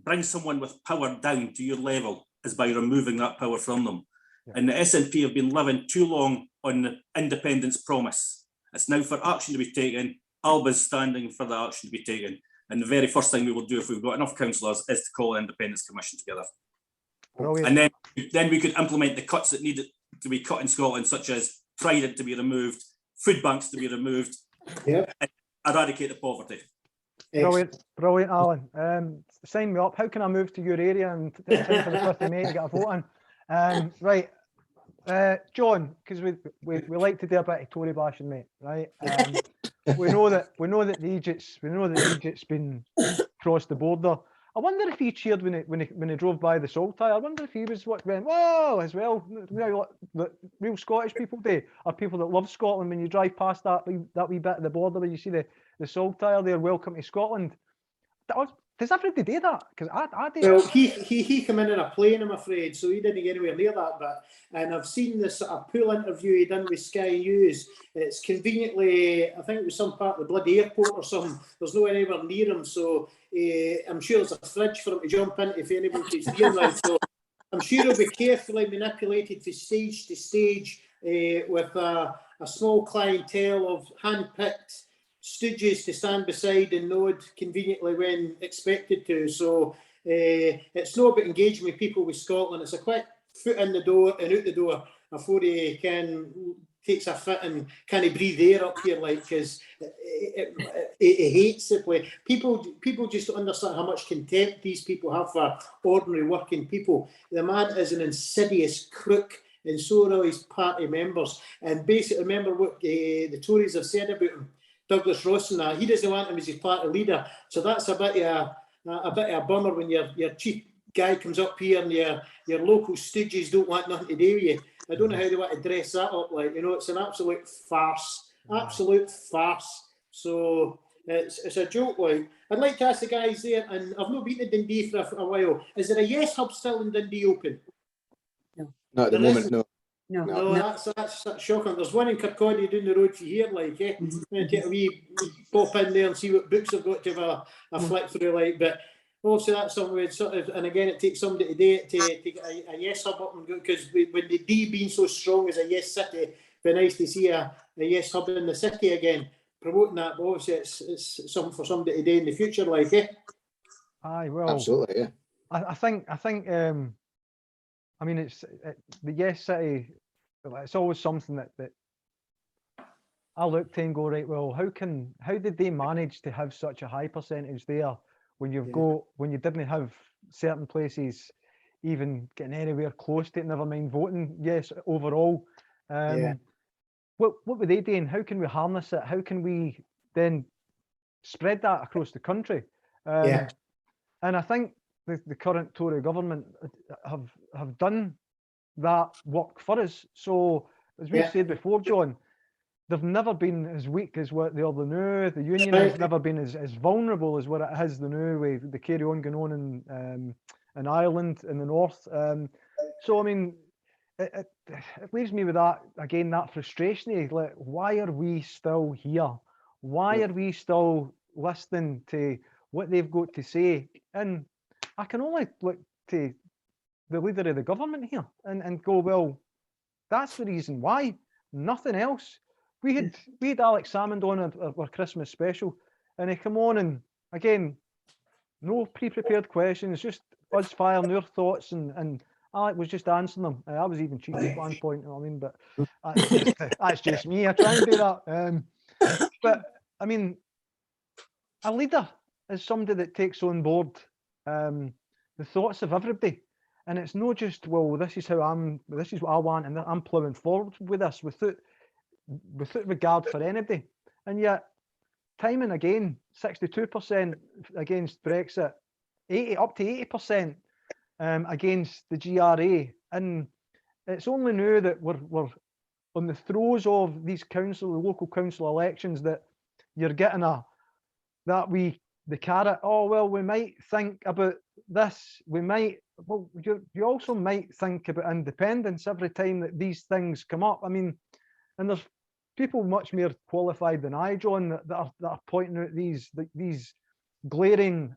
bring someone with power down to your level is by removing that power from them. Yeah. And the SNP have been living too long on the independence promise. It's now for action to be taken. Alba's standing for the action to be taken. And the very first thing we will do if we've got enough councillors is to call an independence commission together. Brilliant. And then we could implement the cuts that need to be cut in Scotland, such as Trident to be removed, food banks to be removed, and eradicate the poverty. Brilliant, Alan. Sign me up. How can I move to your area and for the 5th of May to get a vote in? Right, John, because we like to do a bit of Tory bashing, mate. Right, we know that the Egypt's been crossed the border. I wonder if he cheered when he drove by the salt tire. I wonder if he was went whoa as well. The real Scottish people do, or people that love Scotland. When you drive past that wee bit of the border where you see the salt tire there, welcome to Scotland. Does everybody do that? Because I do. Well, he came in a plane, I'm afraid, so he didn't get anywhere near that bit. And I've seen this sort of pool interview he done with Sky News. It's conveniently, I think it was some part of the bloody airport or something. There's no anywhere near him, so I'm sure there's a fridge for him to jump into if anyone keeps near him. So I'm sure he'll be carefully manipulated from stage to stage with a small clientele of hand-picked stooges to stand beside and nod conveniently when expected to. So it's not about engaging with people with Scotland. It's a quick foot in the door and out the door before he takes a fit and can't breathe air up here, like, because he hates the place. People just don't understand how much contempt these people have for ordinary working people. The man is an insidious crook, and so are his party members. And basically, remember what the Tories have said about him, Douglas Ross, and that he doesn't want him as his party leader. So that's a bit of a bummer when your chief guy comes up here and your local stooges don't want nothing to do with you. I don't know how they want to dress that up, like, you know, it's an absolute farce. Absolute farce. So it's a joke, like. I'd like to ask the guys there, and I've not been to Dundee for a while. Is there a Yes Hub still in Dundee open? No. Not at the moment, no. No, that's shocking. There's one in Kirkcaldy down the road for here, like, eh? Take a wee pop in there and see what books I've got to have a flick through, like. But obviously that's something we'd sort of, and again, it takes somebody to do it to get a Yes Hub up and go, because when the D being so strong as a Yes City, it'd be nice to see a Yes Hub in the city again, promoting that. But obviously it's something for somebody to do in the future, like, eh? Aye, well, Absolutely, yeah. I think I mean, the Yes City. It's always something that I look to and go, right, well, how did they manage to have such a high percentage there when when you didn't have certain places even getting anywhere close to it, never mind voting yes overall. What were they doing? How can we harness it? How can we then spread that across the country? And I think the current Tory government have done that work for us. So as we've said before, John, they've never been as weak as what they are the now. The union has never been as vulnerable as what it has the now, with the carry on going on in Ireland in the north. So I mean, it leaves me with that again, that frustration. Like, why are we still here? Why are we still listening to what they've got to say? And I can only look to the leader of the government here and go, well, that's the reason why, nothing else. We had Alex Salmond on our Christmas special, and he come on, and again, no pre-prepared questions, just us firing our thoughts, and Alec was just answering them. I was even cheeky at one point, you know what I mean? But that's just me. I try and do that. But I mean, a leader is somebody that takes on board the thoughts of everybody. And it's not just, well, this is what I want, and I'm ploughing forward with this without regard for anybody. And yet, time and again, 62% against Brexit, up to 80% against the GRA. And it's only now that we're on the throes of these local council elections that you're getting the carrot. Oh, well, we might think about this. You also might think about independence every time that these things come up. I mean, and there's people much more qualified than I, John, that are pointing out these glaring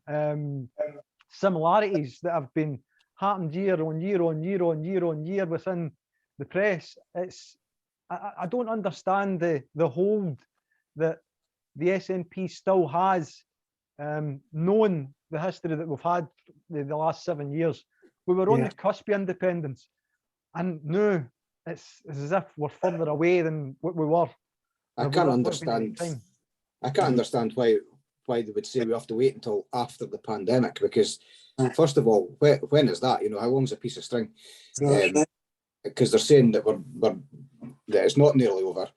similarities that have been happened year on year within the press. I don't understand the hold that the SNP still has, knowing the history that we've had the last 7 years. We were on the cusp of independence, and now it's as if we're further away than what we were. I can't understand why they would say we have to wait until after the pandemic, because first of all, when is that? You know, how long's a piece of string? Because they're saying that that it's not nearly over,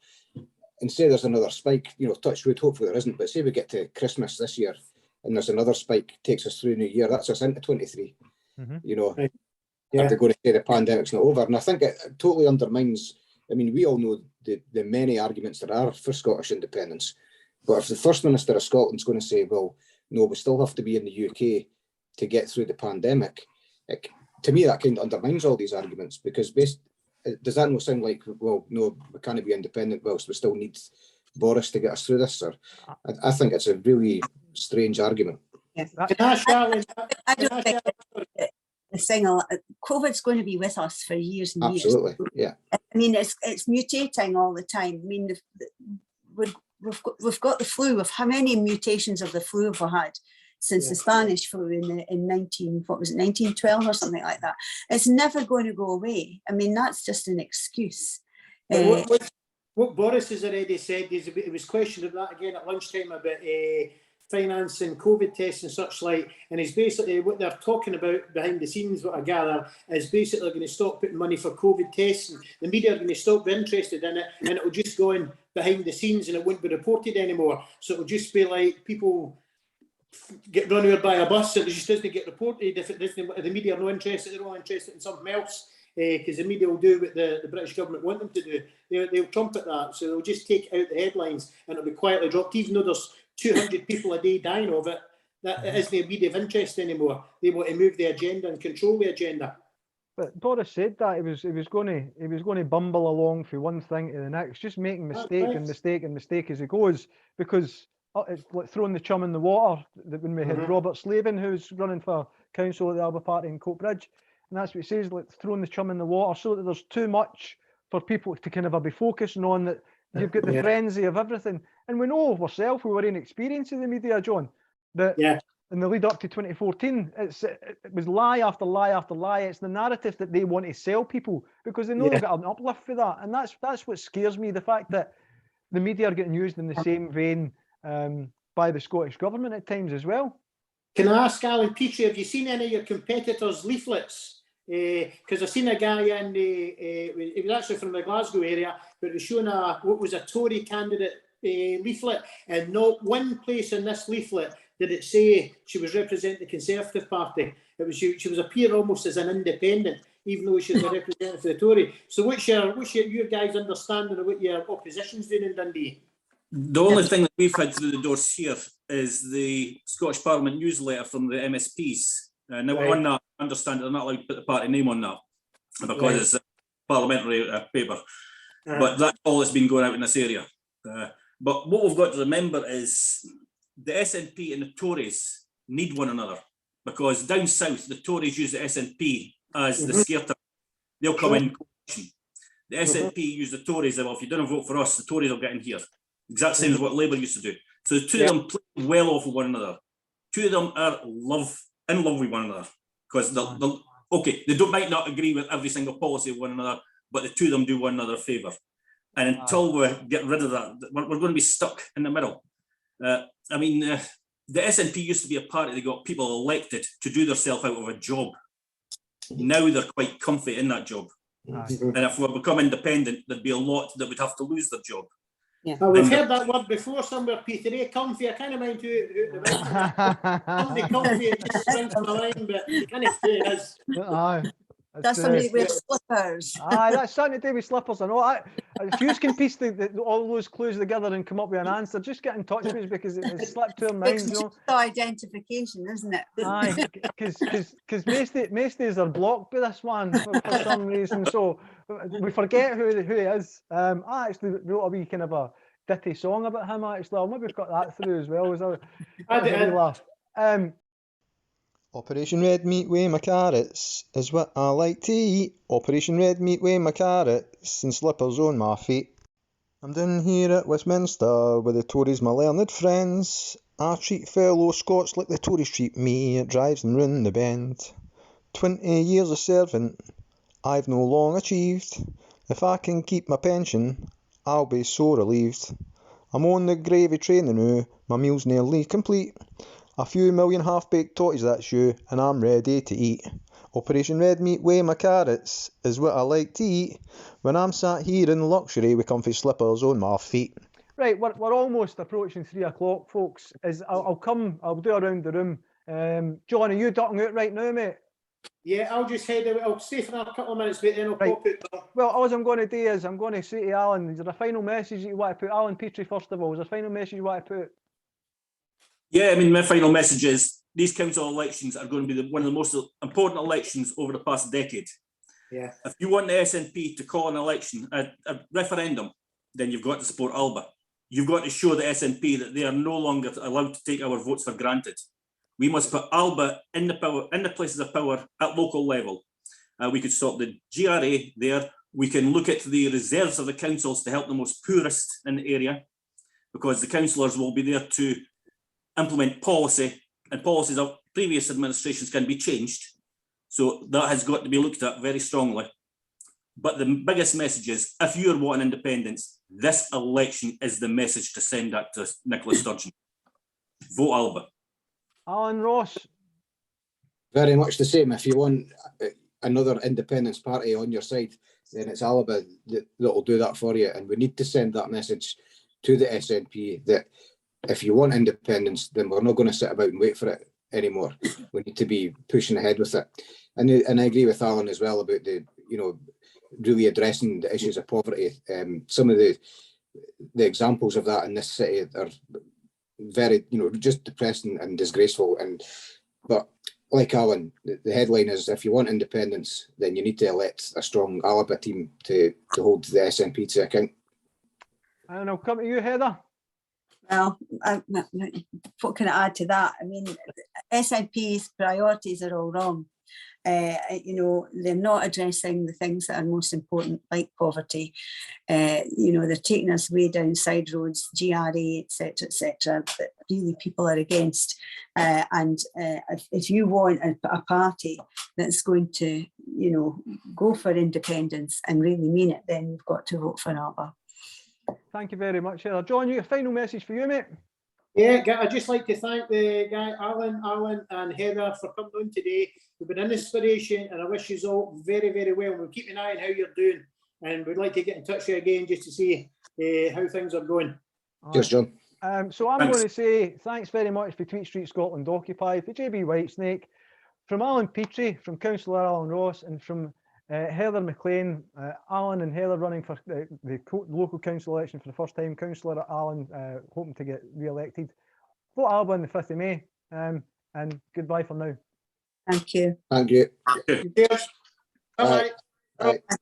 and say there's another spike. You know, touch wood, hopefully there isn't. But say we get to Christmas this year, and there's another spike takes us through New Year. That's us into 23. You know, if they're going to say the pandemic's not over, and I think it totally undermines. I mean, we all know the many arguments there are for Scottish independence, but if the First Minister of Scotland's going to say, well, no, we still have to be in the UK to get through the pandemic, to me that kind of undermines all these arguments, because does that not sound like, well, no, we can't be independent whilst we still need Boris to get us through this? Or I think it's a really strange argument. I don't think the thing, COVID's going to be with us for years and years. Absolutely, yeah. I mean, it's mutating all the time. I mean, we've got the flu. How many mutations of the flu have we had since the Spanish flu in 1912 or something like that? It's never going to go away. I mean, that's just an excuse. What Boris has already said is it was questioned about that again at lunchtime about financing COVID tests and such like, and it's basically what they're talking about behind the scenes, what I gather, is basically going to stop putting money for COVID tests, and the media are going to stop being interested in it, and it will just go in behind the scenes and it won't be reported anymore. So it will just be like people get run over by a bus, and it just doesn't get reported. If it doesn't, the media are not interested, they're all interested in something else, because the media will do what the British government want them to do. They'll trumpet that, so they'll just take out the headlines and it'll be quietly dropped, even though there's 200 people a day dying of it. That isn't a media of interest anymore. They want to move the agenda and control the agenda. But Boris said that he was going to bumble along from one thing to the next, just making mistake and mistake and mistake as he goes, because it's like throwing the chum in the water. That when we had Robert Slavin, who's running for council at the Alba Party in Coatbridge, and that's what he says, like throwing the chum in the water, so that there's too much for people to kind of be focusing on, that you've got the frenzy of everything. And we know ourselves, we were in experience of the media, John, that in the lead up to 2014, it was lie after lie after lie. It's the narrative that they want to sell people, because they know they've got an uplift for that. And that's what scares me, the fact that the media are getting used in the same vein by the Scottish government at times as well. Can I ask Alan Petrie, have you seen any of your competitors' leaflets? Because I've seen a guy in he was actually from the Glasgow area, but it was showing what was a Tory candidate leaflet, and not one place in this leaflet did it say she was representing the Conservative Party. It was she was appearing almost as an independent, even though she was a representative for the Tory. So what's your guys' understanding of what your opposition's doing in Dundee? The only thing that we've had through the doors here is the Scottish Parliament newsletter from the MSPs. Now, on that, I understand they're not allowed to put the party name on that because it's a parliamentary paper. But that's all that's been going out in this area. But what we've got to remember is the SNP and the Tories need one another, because down south, the Tories use the SNP as the scarter. They'll come in coalition. The SNP use the Tories, well, if you don't vote for us, the Tories will get in here. Exact same as what Labour used to do. So the two of them play well off of one another. Two of them are in love with one another, because they might not agree with every single policy of one another, but the two of them do one another a favour. And until we get rid of that, we're going to be stuck in the middle. I mean, the SNP used to be a party that got people elected to do themselves out of a job. Now they're quite comfy in that job. And if we become independent, there'd be a lot that would have to lose their job. Yeah. Well, we've heard that word before somewhere, Peter. Comfy. I kind of mind who comfy. It just springs to my mind, but you can't say it is. That's somebody with slippers. That's something to do with slippers. I know. If you can piece all those clues together and come up with an answer, just get in touch with us, because it's slipped to our minds. It's just identification, isn't it? Aye, because most days are blocked by this one for some reason, so we forget who he is. I actually wrote a wee kind of a ditty song about him. Actually, maybe we've got that through as well. I did laugh. Operation Red Meat with my carrots is what I like to eat. Operation Red Meat with my carrots and slippers on my feet. I'm down here at Westminster with the Tories, my learned friends. I treat fellow Scots like the Tories treat me. It drives them round the bend. 20 years of serving, I've no long achieved. If I can keep my pension, I'll be so relieved. I'm on the gravy train now, my meal's nearly complete. A few million half-baked totties that's you, and I'm ready to eat. Operation Red Meat with my carrots is what I like to eat. When I'm sat here in luxury with comfy slippers on my feet. Right, we're almost approaching 3 o'clock, folks. I'll do around the room. John, are you ducking out right now, mate? Yeah, I'll just head out. I'll stay for a couple of minutes, but then I'll pop out. Well, all I'm going to do is I'm going to say to Alan, is there a final message you want to put? Alan Petrie, first of all, is there a final message you want to put? Yeah, I mean, my final message is these council elections are going to be one of the most important elections over the past decade. Yeah. If you want the SNP to call an election, a referendum, then you've got to support Alba. You've got to show the SNP that they are no longer allowed to take our votes for granted. We must put Alba in the places of power at local level. We could stop the GRA there. We can look at the reserves of the councils to help the most poorest in the area, because the councillors will be there to implement policy, and policies of previous administrations can be changed. So that has got to be looked at very strongly. But the biggest message is, if you're wanting independence, this election is the message to send that to Nicola Sturgeon. Vote Alba. Alan Ross. Very much the same. If you want another independence party on your side, then it's Alba that will do that for you. And we need to send that message to the SNP that if you want independence, then we're not going to sit about and wait for it anymore. We need to be pushing ahead with it. And I agree with Alan as well about the, you know, really addressing the issues of poverty. Some of the examples of that in this city are very, you know, just depressing and disgraceful. But like Alan, the headline is, if you want independence, then you need to elect a strong Alba team to hold the SNP to account. And I'll come to you, Heather. Well, what can I add to that? I mean, SNP's priorities are all wrong. You know, they're not addressing the things that are most important, like poverty. You know, they're taking us way down side roads, GRA, etc., that really people are against. And if you want a party that's going to, you know, go for independence and really mean it, then you've got to vote for Alba. Thank you very much, Heather. John, you a final message for you, mate? Yeah, I'd just like to thank the guy, Alan and Heather, for coming on today. You've been an inspiration, and I wish you all very, very well. We'll keep an eye on how you're doing, and we'd like to get in touch with you again just to see how things are going. Cheers, John. So I'm Thanks. going to say thanks very much for Tweet Street Scotland Occupied, for JB Whitesnake, from Alan Petrie, from Councillor Alan Ross, and from Heather McLean. Alan and Heather running for the local council election for the first time. Councillor Alan hoping to get re-elected. Vote Alba on the 5th of May. And goodbye for now. Thank you. Thank you. Cheers. Bye-bye. Bye.